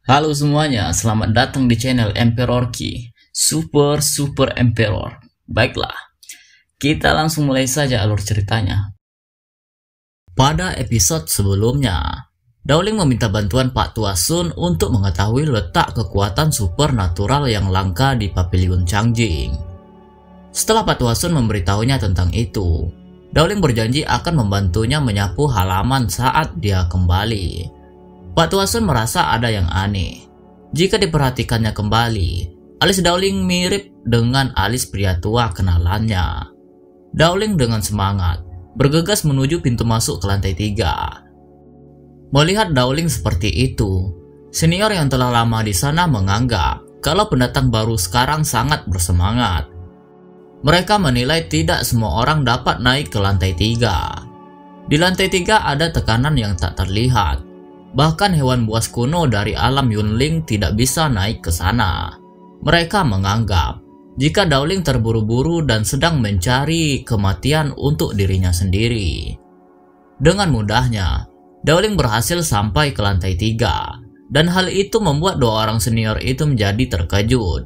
Halo semuanya, selamat datang di channel Emperor Ki, Super Emperor. Baiklah, kita langsung mulai saja alur ceritanya. Pada episode sebelumnya, Dowling meminta bantuan Pak Tua Sun untuk mengetahui letak kekuatan supernatural yang langka di Pavilion Changjing. Setelah Pak Tua Sun memberitahunya tentang itu, Dowling berjanji akan membantunya menyapu halaman saat dia kembali. Pak Tua Sun merasa ada yang aneh. Jika diperhatikannya kembali, alis Dowling mirip dengan alis pria tua kenalannya. Dowling dengan semangat bergegas menuju pintu masuk ke lantai 3. Melihat Dowling seperti itu, senior yang telah lama di sana menganggap kalau pendatang baru sekarang sangat bersemangat. Mereka menilai tidak semua orang dapat naik ke lantai 3. Di lantai 3 ada tekanan yang tak terlihat. Bahkan hewan buas kuno dari alam Yunling tidak bisa naik ke sana. Mereka menganggap jika Dowling terburu-buru dan sedang mencari kematian untuk dirinya sendiri. Dengan mudahnya, Dowling berhasil sampai ke lantai 3, dan hal itu membuat dua orang senior itu menjadi terkejut.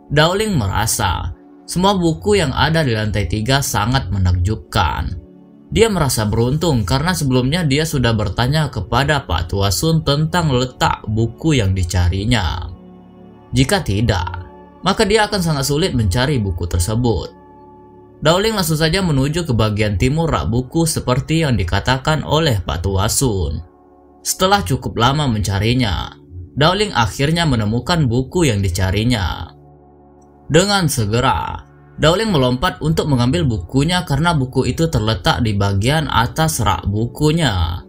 Dowling merasa semua buku yang ada di lantai 3 sangat menakjubkan. Dia merasa beruntung karena sebelumnya dia sudah bertanya kepada Pak Tua Sun tentang letak buku yang dicarinya. Jika tidak, maka dia akan sangat sulit mencari buku tersebut. Dowling langsung saja menuju ke bagian timur rak buku seperti yang dikatakan oleh Pak Tua Sun. Setelah cukup lama mencarinya, Dowling akhirnya menemukan buku yang dicarinya. Dengan segera, Dowling melompat untuk mengambil bukunya karena buku itu terletak di bagian atas rak bukunya.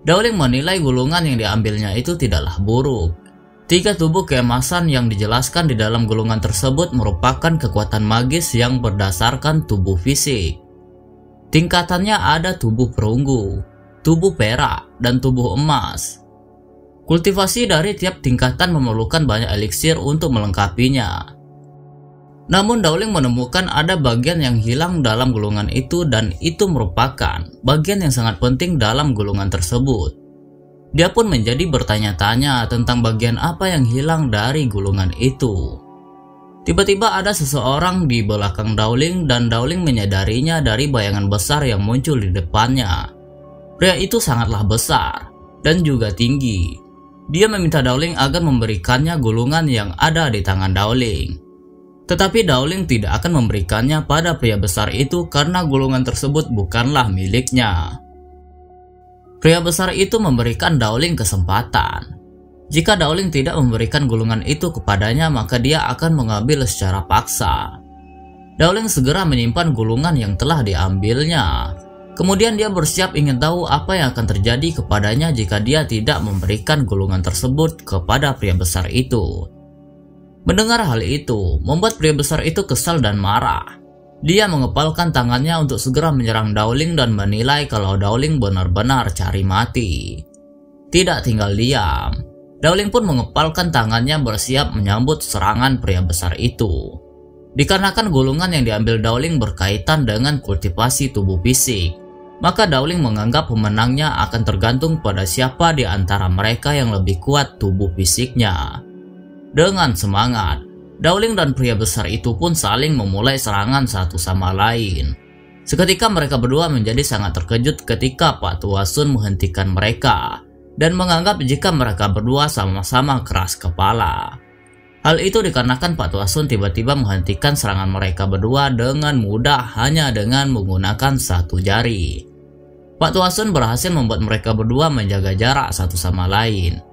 Dowling menilai gulungan yang diambilnya itu tidaklah buruk. 3 tubuh keemasan yang dijelaskan di dalam gulungan tersebut merupakan kekuatan magis yang berdasarkan tubuh fisik. Tingkatannya ada tubuh perunggu, tubuh perak, dan tubuh emas. Kultivasi dari tiap tingkatan memerlukan banyak eliksir untuk melengkapinya. Namun Dowling menemukan ada bagian yang hilang dalam gulungan itu, dan itu merupakan bagian yang sangat penting dalam gulungan tersebut. Dia pun menjadi bertanya-tanya tentang bagian apa yang hilang dari gulungan itu. Tiba-tiba ada seseorang di belakang Dowling dan Dowling menyadarinya dari bayangan besar yang muncul di depannya. Pria itu sangatlah besar dan juga tinggi. Dia meminta Dowling agar memberikannya gulungan yang ada di tangan Dowling. Tetapi Dowling tidak akan memberikannya pada pria besar itu karena gulungan tersebut bukanlah miliknya. Pria besar itu memberikan Dowling kesempatan. Jika Dowling tidak memberikan gulungan itu kepadanya, maka dia akan mengambil secara paksa. Dowling segera menyimpan gulungan yang telah diambilnya. Kemudian dia bersiap ingin tahu apa yang akan terjadi kepadanya jika dia tidak memberikan gulungan tersebut kepada pria besar itu. Mendengar hal itu, membuat pria besar itu kesal dan marah. Dia mengepalkan tangannya untuk segera menyerang Dowling dan menilai kalau Dowling benar-benar cari mati. Tidak tinggal diam, Dowling pun mengepalkan tangannya bersiap menyambut serangan pria besar itu. Dikarenakan gulungan yang diambil Dowling berkaitan dengan kultivasi tubuh fisik, maka Dowling menganggap pemenangnya akan tergantung pada siapa di antara mereka yang lebih kuat tubuh fisiknya. Dengan semangat, Dowling dan pria besar itu pun saling memulai serangan satu sama lain. Seketika mereka berdua menjadi sangat terkejut ketika Pak Tua Sun menghentikan mereka dan menganggap jika mereka berdua sama-sama keras kepala. Hal itu dikarenakan Pak Tua Sun tiba-tiba menghentikan serangan mereka berdua dengan mudah hanya dengan menggunakan satu jari. Pak Tua Sun berhasil membuat mereka berdua menjaga jarak satu sama lain.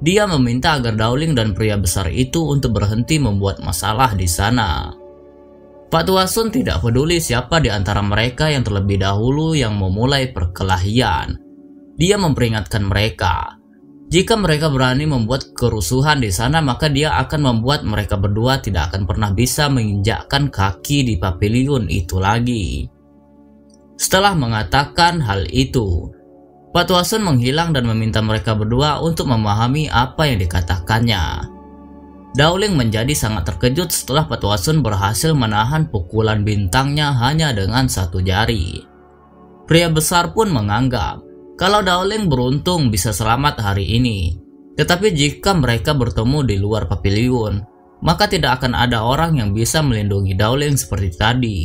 Dia meminta agar Dowling dan pria besar itu untuk berhenti membuat masalah di sana. Pak Tua Sun tidak peduli siapa di antara mereka yang terlebih dahulu yang memulai perkelahian. Dia memperingatkan mereka, jika mereka berani membuat kerusuhan di sana, maka dia akan membuat mereka berdua tidak akan pernah bisa menginjakkan kaki di pavilion itu lagi. Setelah mengatakan hal itu, Pak Tua Sun menghilang dan meminta mereka berdua untuk memahami apa yang dikatakannya. Dowling menjadi sangat terkejut setelah Pak Tua Sun berhasil menahan pukulan bintangnya hanya dengan satu jari. Pria besar pun menganggap kalau Dowling beruntung bisa selamat hari ini. Tetapi jika mereka bertemu di luar pavilion, maka tidak akan ada orang yang bisa melindungi Dowling seperti tadi.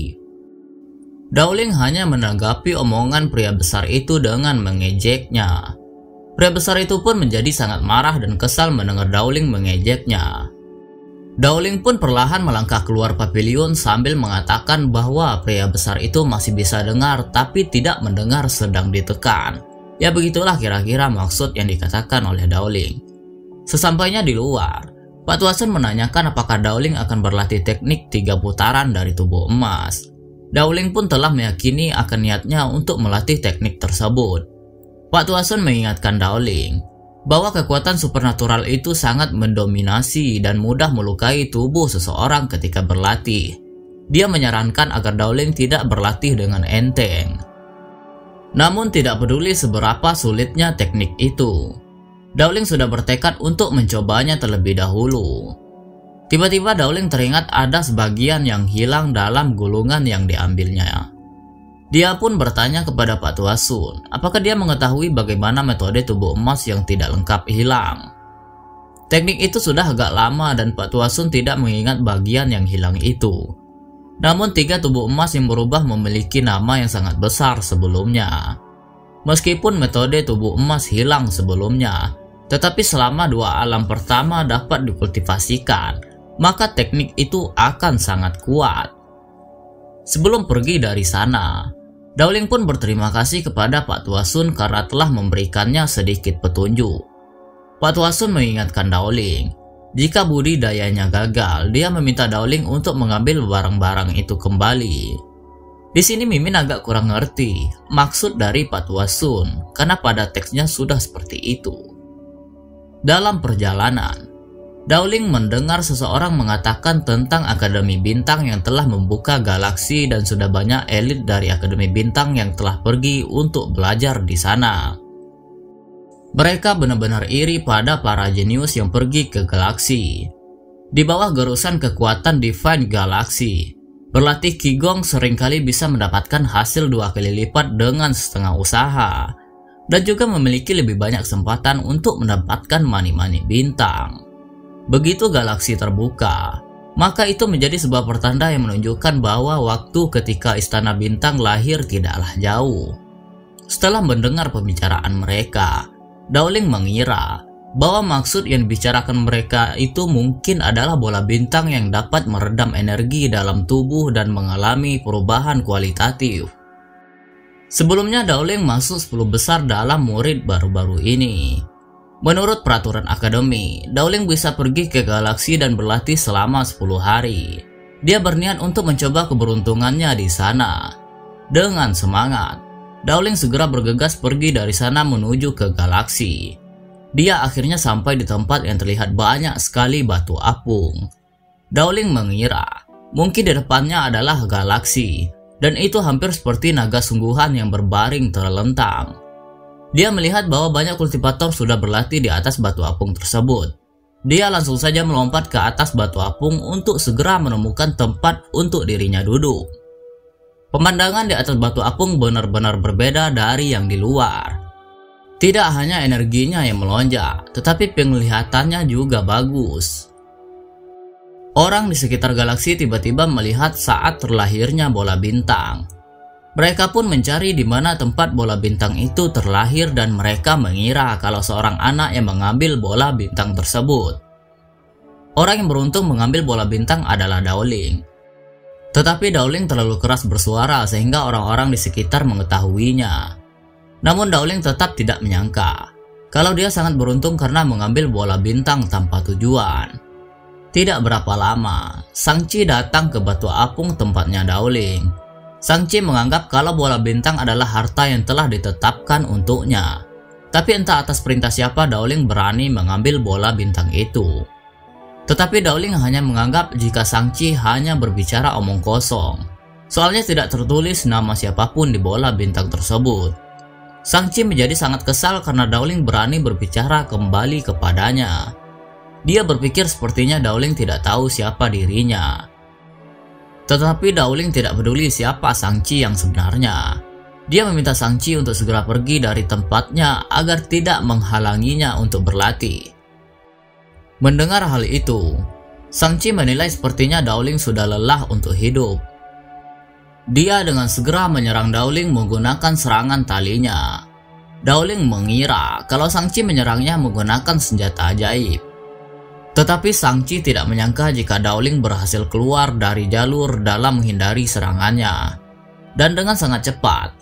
Dowling hanya menanggapi omongan pria besar itu dengan mengejeknya. Pria besar itu pun menjadi sangat marah dan kesal mendengar Dowling mengejeknya. Dowling pun perlahan melangkah keluar pavilion sambil mengatakan bahwa pria besar itu masih bisa dengar tapi tidak mendengar sedang ditekan. Ya begitulah kira-kira maksud yang dikatakan oleh Dowling. Sesampainya di luar, Pak Tuasun menanyakan apakah Dowling akan berlatih teknik 3 putaran dari tubuh emas. Dowling pun telah meyakini akan niatnya untuk melatih teknik tersebut. Pak Tuasun mengingatkan Dowling bahwa kekuatan supernatural itu sangat mendominasi dan mudah melukai tubuh seseorang ketika berlatih. Dia menyarankan agar Dowling tidak berlatih dengan enteng. Namun tidak peduli seberapa sulitnya teknik itu, Dowling sudah bertekad untuk mencobanya terlebih dahulu. Tiba-tiba Dowling teringat ada sebagian yang hilang dalam gulungan yang diambilnya. Dia pun bertanya kepada Pak Tuasun, apakah dia mengetahui bagaimana metode tubuh emas yang tidak lengkap hilang. Teknik itu sudah agak lama dan Pak Tuasun tidak mengingat bagian yang hilang itu. Namun 3 tubuh emas yang berubah memiliki nama yang sangat besar sebelumnya. Meskipun metode tubuh emas hilang sebelumnya, tetapi selama 2 alam pertama dapat dikultivasikan, maka teknik itu akan sangat kuat. Sebelum pergi dari sana, Dowling pun berterima kasih kepada Pak Tuasun karena telah memberikannya sedikit petunjuk. Pak Tuasun mengingatkan Dowling, jika budidayanya gagal, dia meminta Dowling untuk mengambil barang-barang itu kembali. Di sini Mimin agak kurang ngerti maksud dari Pak Tuasun karena pada teksnya sudah seperti itu. Dalam perjalanan, Dowling mendengar seseorang mengatakan tentang Akademi Bintang yang telah membuka galaksi dan sudah banyak elit dari Akademi Bintang yang telah pergi untuk belajar di sana. Mereka benar-benar iri pada para jenius yang pergi ke galaksi. Di bawah gerusan kekuatan Divine Galaxy, berlatih Qigong seringkali bisa mendapatkan hasil 2 kali lipat dengan setengah usaha, dan juga memiliki lebih banyak kesempatan untuk mendapatkan mani-mani bintang. Begitu galaksi terbuka, maka itu menjadi sebuah pertanda yang menunjukkan bahwa waktu ketika Istana Bintang lahir tidaklah jauh. Setelah mendengar pembicaraan mereka, Dowling mengira bahwa maksud yang dibicarakan mereka itu mungkin adalah bola bintang yang dapat meredam energi dalam tubuh dan mengalami perubahan kualitatif. Sebelumnya Dowling masuk 10 besar dalam murid baru-baru ini. Menurut peraturan akademi, Dowling bisa pergi ke galaksi dan berlatih selama 10 hari. Dia berniat untuk mencoba keberuntungannya di sana. Dengan semangat, Dowling segera bergegas pergi dari sana menuju ke galaksi. Dia akhirnya sampai di tempat yang terlihat banyak sekali batu apung. Dowling mengira mungkin di depannya adalah galaksi, dan itu hampir seperti naga sungguhan yang berbaring terlentang. Dia melihat bahwa banyak kultivator sudah berlatih di atas batu apung tersebut. Dia langsung saja melompat ke atas batu apung untuk segera menemukan tempat untuk dirinya duduk. Pemandangan di atas batu apung benar-benar berbeda dari yang di luar. Tidak hanya energinya yang melonjak, tetapi penglihatannya juga bagus. Orang di sekitar galaksi tiba-tiba melihat saat terlahirnya bola bintang. Mereka pun mencari di mana tempat bola bintang itu terlahir dan mereka mengira kalau seorang anak yang mengambil bola bintang tersebut. Orang yang beruntung mengambil bola bintang adalah Dowling. Tetapi Dowling terlalu keras bersuara sehingga orang-orang di sekitar mengetahuinya. Namun Dowling tetap tidak menyangka kalau dia sangat beruntung karena mengambil bola bintang tanpa tujuan. Tidak berapa lama, Shang-Chi datang ke batu apung tempatnya Dowling. Shang-Chi menganggap kalau bola bintang adalah harta yang telah ditetapkan untuknya. Tapi entah atas perintah siapa Dowling berani mengambil bola bintang itu. Tetapi Dowling hanya menganggap jika Shang-Chi hanya berbicara omong kosong. Soalnya tidak tertulis nama siapapun di bola bintang tersebut. Shang-Chi menjadi sangat kesal karena Dowling berani berbicara kembali kepadanya. Dia berpikir sepertinya Dowling tidak tahu siapa dirinya. Tetapi Dowling tidak peduli siapa Shang-Chi yang sebenarnya. Dia meminta Shang-Chi untuk segera pergi dari tempatnya agar tidak menghalanginya untuk berlatih. Mendengar hal itu, Shang-Chi menilai sepertinya Dowling sudah lelah untuk hidup. Dia dengan segera menyerang Dowling menggunakan serangan talinya. Dowling mengira kalau Shang-Chi menyerangnya menggunakan senjata ajaib. Tetapi Shang-Chi tidak menyangka jika Dowling berhasil keluar dari jalur dalam menghindari serangannya. Dan dengan sangat cepat,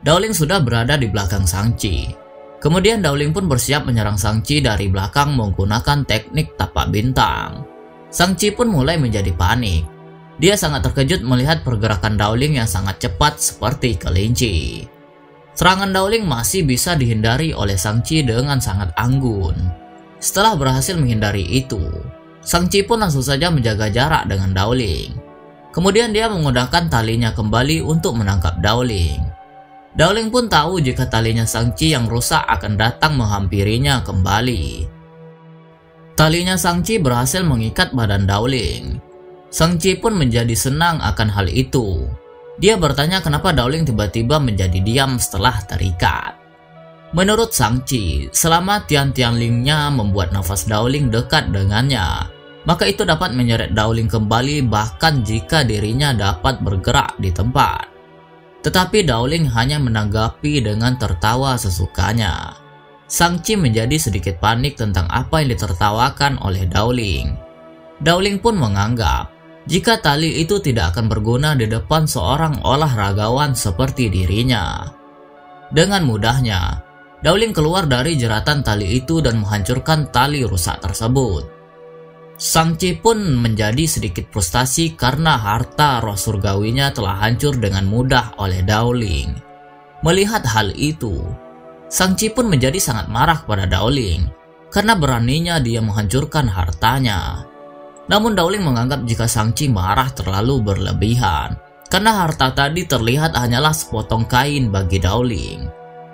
Dowling sudah berada di belakang Shang-Chi. Kemudian Dowling pun bersiap menyerang Shang-Chi dari belakang menggunakan teknik tapak bintang. Shang-Chi pun mulai menjadi panik. Dia sangat terkejut melihat pergerakan Dowling yang sangat cepat seperti kelinci. Serangan Dowling masih bisa dihindari oleh Shang-Chi dengan sangat anggun. Setelah berhasil menghindari itu, Shang-Chi pun langsung saja menjaga jarak dengan Dowling. Kemudian dia menggunakan talinya kembali untuk menangkap Dowling. Dowling pun tahu jika talinya Shang-Chi yang rusak akan datang menghampirinya kembali. Talinya Shang-Chi berhasil mengikat badan Dowling. Shang-Chi pun menjadi senang akan hal itu. Dia bertanya kenapa Dowling tiba-tiba menjadi diam setelah terikat. Menurut Shang-Chi, selama tian-tian Lingnya membuat nafas Dowling dekat dengannya, maka itu dapat menyeret Dowling kembali bahkan jika dirinya dapat bergerak di tempat. Tetapi Dowling hanya menanggapi dengan tertawa sesukanya. Shang-Chi menjadi sedikit panik tentang apa yang ditertawakan oleh Dowling. Dowling pun menganggap jika tali itu tidak akan berguna di depan seorang olahragawan seperti dirinya. Dengan mudahnya, Dowling keluar dari jeratan tali itu dan menghancurkan tali rusak tersebut. Shang-Chi pun menjadi sedikit frustasi karena harta roh surgawinya telah hancur dengan mudah oleh Dowling. Melihat hal itu, Shang-Chi pun menjadi sangat marah pada Dowling karena beraninya dia menghancurkan hartanya. Namun Dowling menganggap jika Shang-Chi marah terlalu berlebihan karena harta tadi terlihat hanyalah sepotong kain bagi Dowling.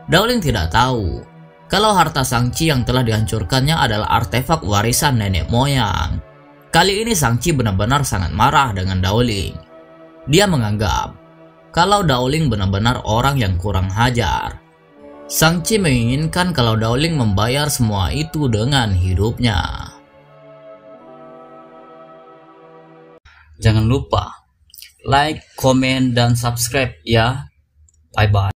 Dowling tidak tahu kalau harta Shang-Chi yang telah dihancurkannya adalah artefak warisan nenek moyang. Kali ini Shang-Chi benar-benar sangat marah dengan Dowling. Dia menganggap kalau Dowling benar-benar orang yang kurang hajar. Shang-Chi menginginkan kalau Dowling membayar semua itu dengan hidupnya. Jangan lupa like, komen, dan subscribe ya. Bye-bye.